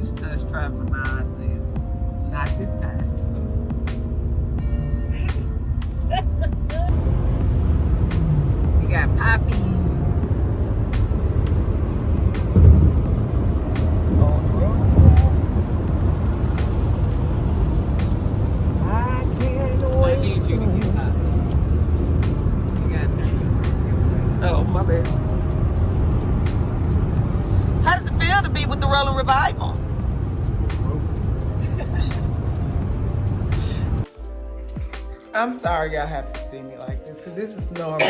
used to us traveling by ourselves. Not this time. We got Poppy. On the road. I can't wait. I need you to get Poppy. You gotta turn it. Oh, my bad. How does it feel to be with the Rolling Revival? I'm sorry y'all have to see me like this, because this is normally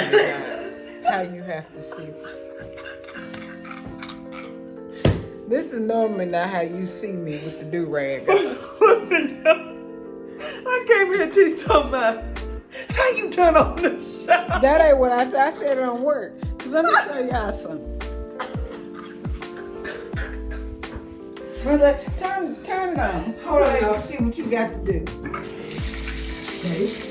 not how you have to see me. This is normally not how you see me with the do-rag. I came here to talk about how you turn on the show. That ain't what I said. I said it don't work. Because let me show y'all something. Brother, turn it on. Hold on, y'all. See what you got to do. Okay.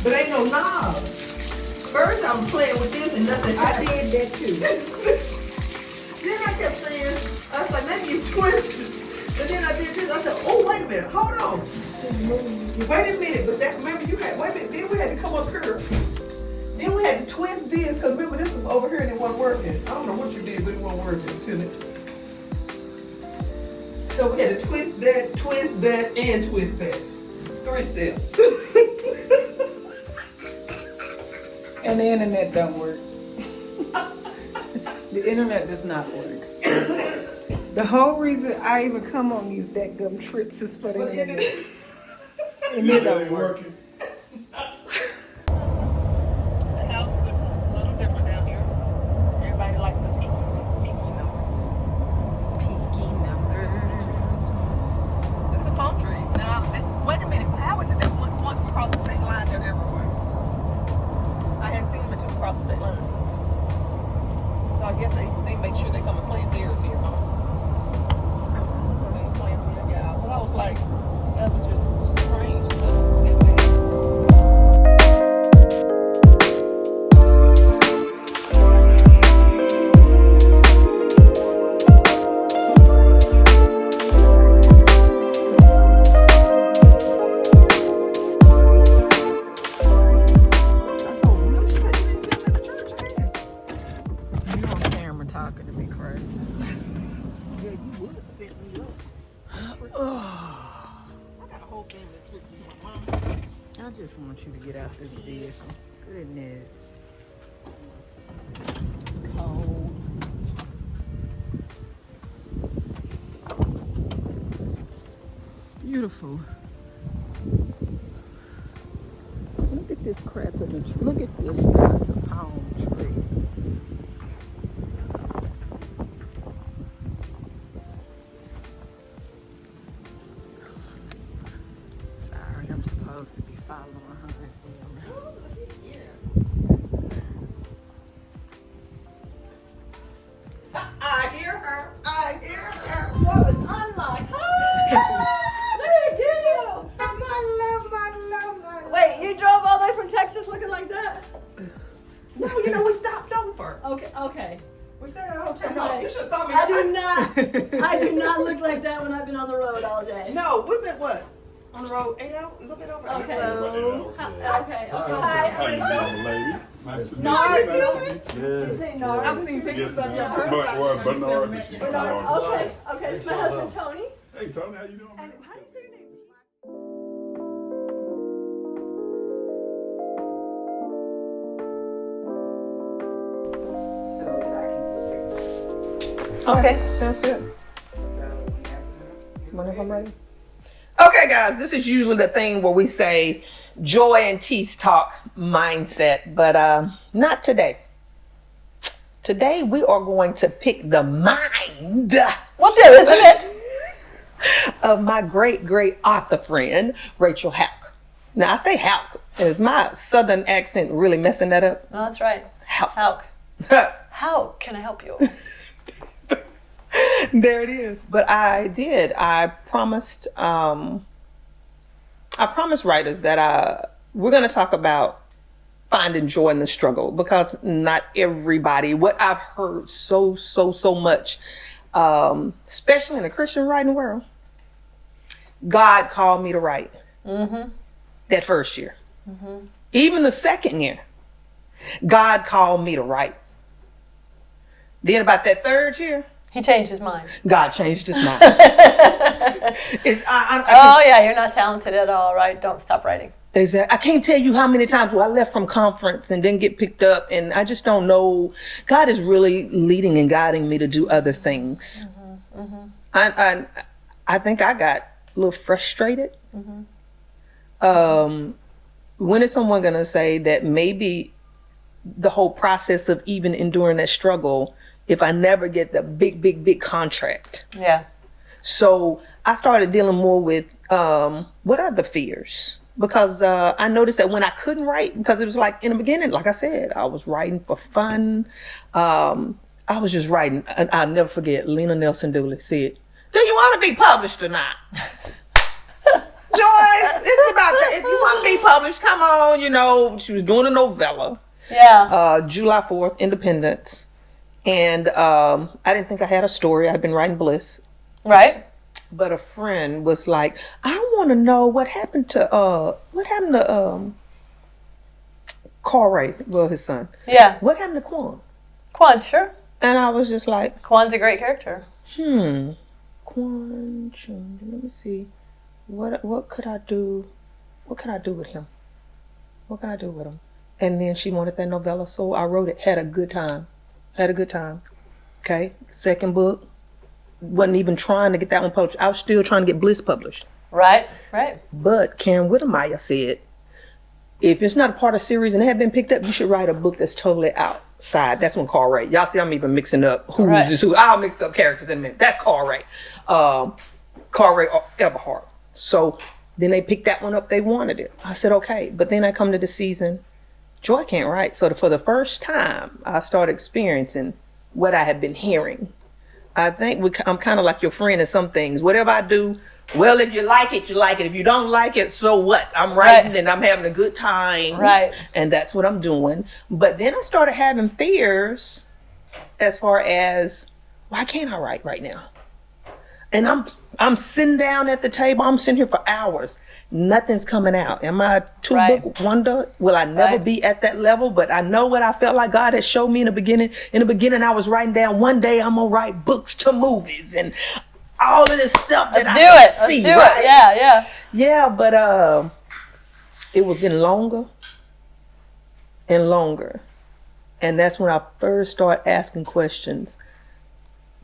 But ain't no knob. First I'm playing with this and nothing. I did that too. Then I kept saying, I was like, maybe you twist it. But then I did this. I said, oh, wait a minute. Hold on. Wait a minute. But that, remember you had, wait a minute. Then we had to come up here. Then we had to twist this. Because remember this was over here and it wasn't working. I don't know what you did, but it wasn't working. So we had to twist that, and twist that. 3 steps. And the internet don't work. The internet does not work. The whole reason I even come on these dadgum trips is for the internet. And it don't work. The house is a little different down here. Everybody likes the peaky numbers. Peaky numbers. Look at the palm trees. Now, wait a minute. How is it that once we cross the state line, they're everywhere? I hadn't seen them until we crossed the state line. So I guess they make sure they come and plant theirs here, huh? They plant their guy. But I was like, that was just strange. Talking to me crazy. Yeah, you would set me up. I got a whole thing that tricked me with my mom. I just want you to get out this vehicle. Goodness. It's cold. It's beautiful. Look at this crap in the tree. Look at this. That's a palm tree. I'm supposed to be following her. I hear her. What was unlocked? Let me get you. My love. Wait, you drove all the way from Texas looking like that? No, we stopped over. Okay. We stayed at a hotel. No, Okay. you should have saw me. I do not look like that when I've been on the road all day. No, we've been what? On the road 8 hours? A little bit over 8 Okay. Hello. Okay. How Hi. you doing, lady? Nice to meet No, you. How you doing? You say Nara? I've seen pictures of your But Bernard, she Bernard. Okay. It's my husband Tony. Hey, Tony, how you doing, man? And how do you say your name? So that I can get here. Okay, sounds good. So whenever I'm ready. Okay, guys, this is usually the thing where we say Joy and Tease talk mindset, but not today. Today we are going to pick the mind. Well, there isn't it? Of my great author friend, Rachel Hauck. Now I say Hauck. Is my southern accent really messing that up? No, that's right. Hauck. How can I help you? There it is. But I promised writers that we're going to talk about finding joy in the struggle, because not everybody, what I've heard so much especially in the Christian writing world, God called me to write. That first year. Even the second year, God called me to write. Then about that third year, He changed his mind. God changed his mind. Yeah, you're not talented at all, right? Don't stop writing. Exactly. I can't tell you how many times I left from conference and didn't get picked up, and I just don't know. God is really leading and guiding me to do other things. I think I got a little frustrated. When is someone gonna say that maybe the whole process of even enduring that struggle, if I never get the big contract? Yeah. So I started dealing more with what are the fears? Because I noticed that when I couldn't write, because it was like in the beginning, like I said, I was writing for fun. I was just writing. And I'll never forget, Lena Nelson Dooley said, "Do you want to be published or not?" Joyce, it's about that. If you want to be published, come on. You know, she was doing a novella. Yeah. July 4th, Independence. And I didn't think I had a story. I'd been writing Bliss. Right. But a friend was like, I want to know what happened to Carl Ray, well, his son. Yeah. What happened to Quan? Quan, sure. And I was just like, Quan's a great character. Quan, let me see. What could I do? What could I do with him? What can I do with him? And then she wanted that novella, so I wrote it. Had a good time. Okay. Second book. Wasn't even trying to get that one published. I was still trying to get Bliss published. Right. But Karen Whittemire said, if it's not a part of a series and it had been picked up, you should write a book that's totally outside. That's when Carl Ray. Y'all see I'm even mixing up who's is who. I'll mix up characters in a minute. That's Carl Ray. Carl Ray Everhart. So then they picked that one up. They wanted it. I said, okay. But then I come to the season, Joy can't write. So for the first time, I started experiencing what I had been hearing. I think I'm kind of like your friend in some things. Whatever I do, well, if you like it, you like it. If you don't like it, so what? I'm writing and I'm having a good time. Right. And that's what I'm doing. But then I started having fears as far as, why can't I write right now? And I'm sitting down at the table. I'm sitting here for hours. Nothing's coming out. Am I two-book wonder? Will I never be at that level? But I know what I felt like God had showed me in the beginning. In the beginning, I was writing down, one day I'm going to write books to movies and all of this stuff that I can see. Let's do it. Yeah. Yeah, but it was getting longer and longer. And that's when I first started asking questions.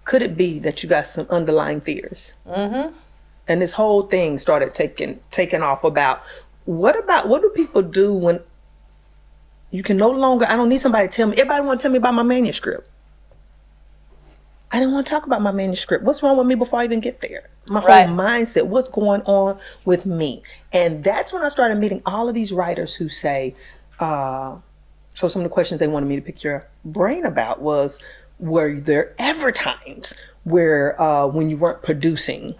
Could it be that you got some underlying fears? Mm-hmm. And this whole thing started taking off about what do people do when you can no longer, I don't need somebody to tell me. Everybody want to tell me about my manuscript. I didn't want to talk about my manuscript. What's wrong with me before I even get there? My whole mindset, what's going on with me? And that's when I started meeting all of these writers who say, so some of the questions they wanted me to pick your brain about was, were there ever times where when you weren't producing,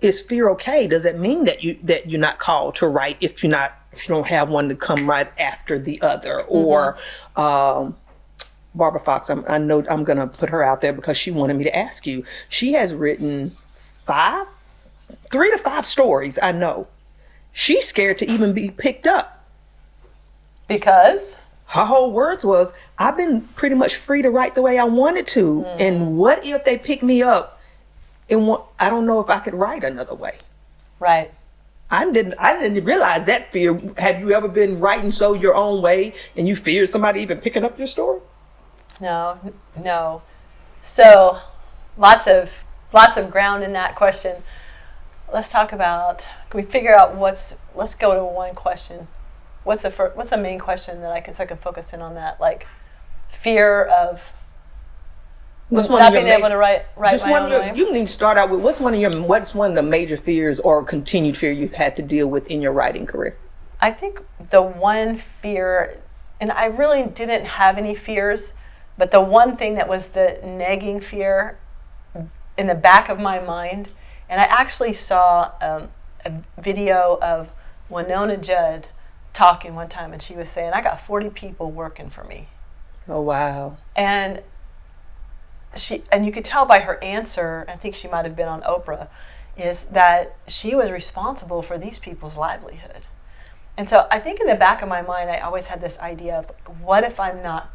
is fear okay? Does it mean that you're not called to write if you don't have one to come right after the other? Mm-hmm. Or Barbara Fox, I know I'm gonna put her out there because she wanted me to ask you. She has written 3 to 5 stories. I know she's scared to even be picked up because her whole words was, I've been pretty much free to write the way I wanted to. Mm. And what if they pick me up and I don't know if I could write another way. Right. I didn't realize that fear. Have you ever been writing so your own way and you fear somebody even picking up your story? No. So lots of ground in that question. Let's talk about, can we figure out let's go to one question. What's the main question that I can focus in on that? Like fear of not being able to write my own way. You can start out with what's one of the major fears or continued fear you've had to deal with in your writing career? I think the one fear, and I really didn't have any fears, but the one thing that was the nagging fear in the back of my mind, and I actually saw a video of Winona Judd talking one time, and she was saying, I got 40 people working for me. Oh, wow. And and you could tell by her answer, I think she might have been on Oprah, is that she was responsible for these people's livelihood. And so I think in the back of my mind, I always had this idea of, like, what if I'm not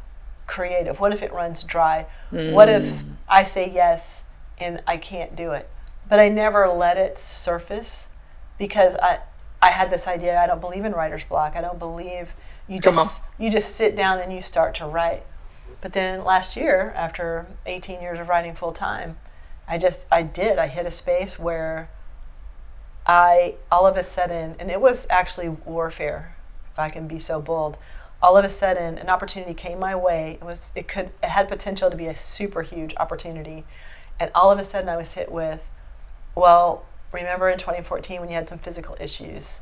creative? What if it runs dry? What if I say yes and I can't do it? But I never let it surface, because I had this idea, I don't believe in writer's block. I don't believe you just sit down and you start to write. But then last year, after 18 years of writing full time, I hit a space where all of a sudden, and it was actually warfare, if I can be so bold, all of a sudden an opportunity came my way. It had potential to be a super huge opportunity. And all of a sudden I was hit with, well, remember in 2014 when you had some physical issues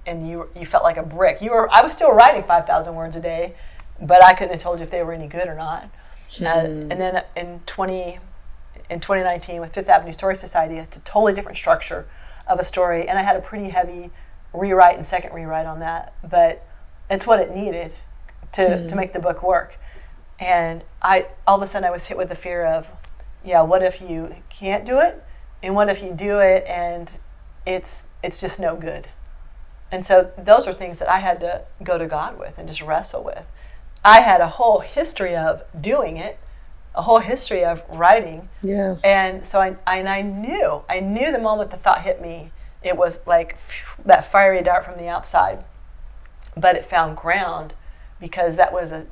and you felt like a brick. I was still writing 5,000 words a day, but I couldn't have told you if they were any good or not. And then in 2019 with Fifth Avenue Story Society, it's a totally different structure of a story, and I had a pretty heavy rewrite and second rewrite on that, but it's what it needed to make the book work. And all of a sudden I was hit with the fear of, what if you can't do it, and what if you do it and it's just no good? And so those were things that I had to go to God with and just wrestle with. I had a whole history of doing it, a whole history of writing. Yeah. And so I knew the moment the thought hit me, it was like that fiery dart from the outside. But it found ground because that was a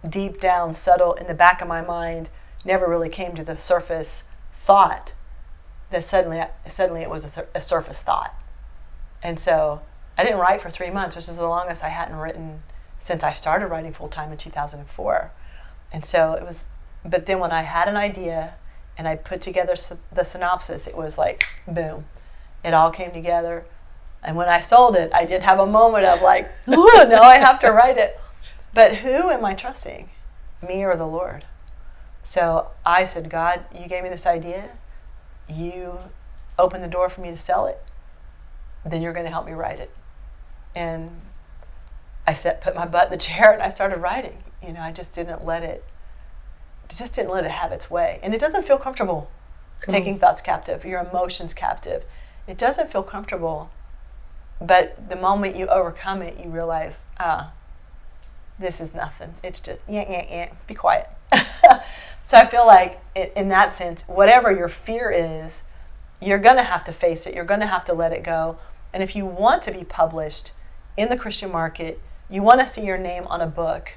deep down, subtle, in the back of my mind, never really came to the surface thought that suddenly it was a surface thought. And so I didn't write for 3 months, which is the longest I hadn't written since I started writing full time in 2004. And so it was, but then when I had an idea and I put together the synopsis, it was like, boom, it all came together. And when I sold it, I did have a moment of like, ooh, no, I have to write it. But who am I trusting, me or the Lord? So I said, God, you gave me this idea. You opened the door for me to sell it. Then you're going to help me write it. And I put my butt in the chair and I started writing. I just didn't let it have its way. And it doesn't feel comfortable taking thoughts captive, your emotions captive. It doesn't feel comfortable. But the moment you overcome it, you realize, this is nothing. It's just, be quiet. So I feel like in that sense, whatever your fear is, you're going to have to face it. You're going to have to let it go. And if you want to be published in the Christian market, you want to see your name on a book,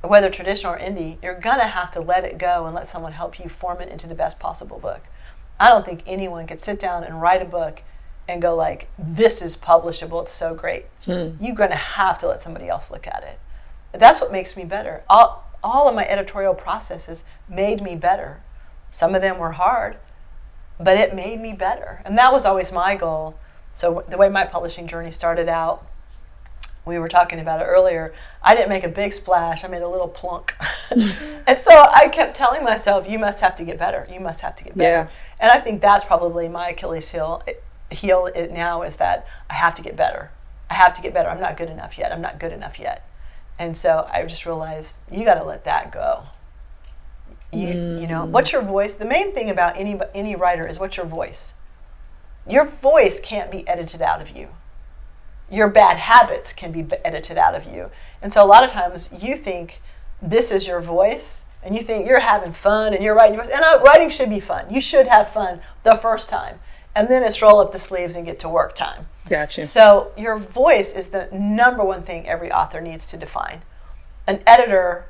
whether traditional or indie, you're going to have to let it go and let someone help you form it into the best possible book. I don't think anyone could sit down and write a book and go like, this is publishable, it's so great. You're going to have to let somebody else look at it. That's what makes me better. All of my editorial processes made me better. Some of them were hard, but it made me better. And that was always my goal. So the way my publishing journey started out, we were talking about it earlier, I didn't make a big splash, I made a little plunk. And so I kept telling myself, you must have to get better, you must have to get better. Yeah. And I think that's probably my Achilles heel now, is that I have to get better. I have to get better. I'm not good enough yet. I'm not good enough yet. And so I just realized you got to let that go. You know, what's your voice? The main thing about any writer is what's your voice. Your voice can't be edited out of you. Your bad habits can be edited out of you. And so a lot of times you think this is your voice, and you think you're having fun and you're writing your voice. And writing should be fun. You should have fun the first time. And then it's roll up the sleeves and get to work time. Gotcha. So your voice is the number one thing every author needs to define. An editor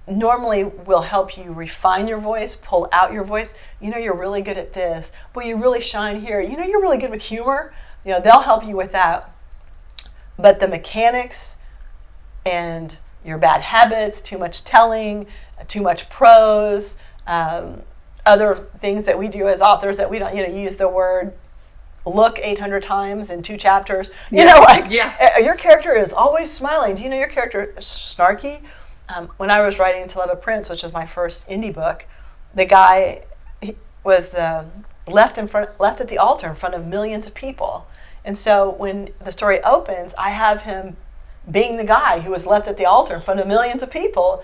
normally will help you refine your voice, pull out your voice. You're really good at this, but you really shine here. You're really good with humor. They'll help you with that. But the mechanics and your bad habits, too much telling, too much prose, other things that we do as authors that we don't, use the word look 800 times in 2 chapters. Your character is always smiling. Do you know your character is snarky? When I was writing To Love a Prince, which was my first indie book, the guy was left at the altar in front of millions of people. And so when the story opens, I have him being the guy who was left at the altar in front of millions of people.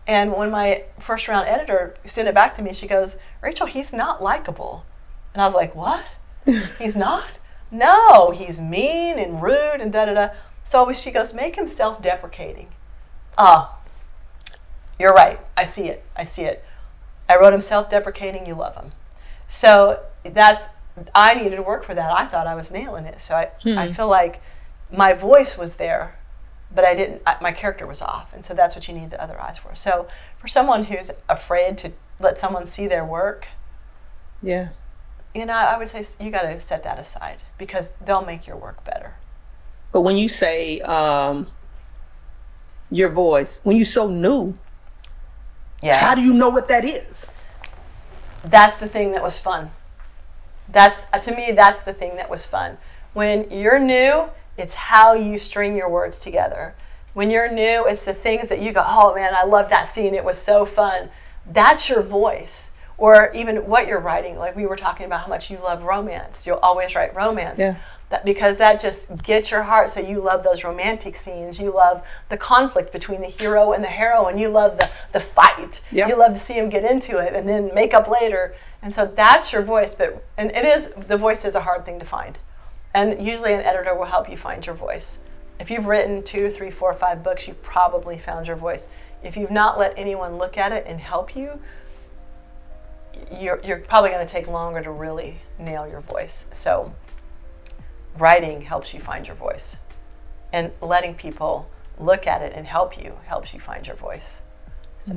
And when my first round editor sent it back to me, she goes, Rachel, he's not likable. And I was like, what? He's not? No, he's mean and rude and da-da-da. So she goes, make him self-deprecating. Oh, you're right. I see it. I wrote him self-deprecating. You love him. So I needed to work for that. I thought I was nailing it. So I feel like my voice was there, but my character was off. And so that's what you need the other eyes for. So for someone who's afraid to let someone see their work, Yeah. I would say you got to set that aside because they'll make your work better. But when you say your voice, when you're so new, how do you know what that is? That's the thing that was fun. To me, that's the thing that was fun. When you're new, it's how you string your words together. When you're new, it's the things that you go, oh man, I love that scene. It was so fun. That's your voice. Or even what you're writing. Like we were talking about how much you love romance. You'll always write romance. Yeah. Because that just gets your heart. So you love those romantic scenes. You love the conflict between the hero and the heroine. You love the fight. Yeah. You love to see them get into it and then make up later. And so that's your voice. And the voice is a hard thing to find. And usually an editor will help you find your voice. If you've written 2, 3, 4, 5 books, you've probably found your voice. If you've not let anyone look at it and help you, you're probably going to take longer to really nail your voice. So writing helps you find your voice. And letting people look at it and help you helps you find your voice. So.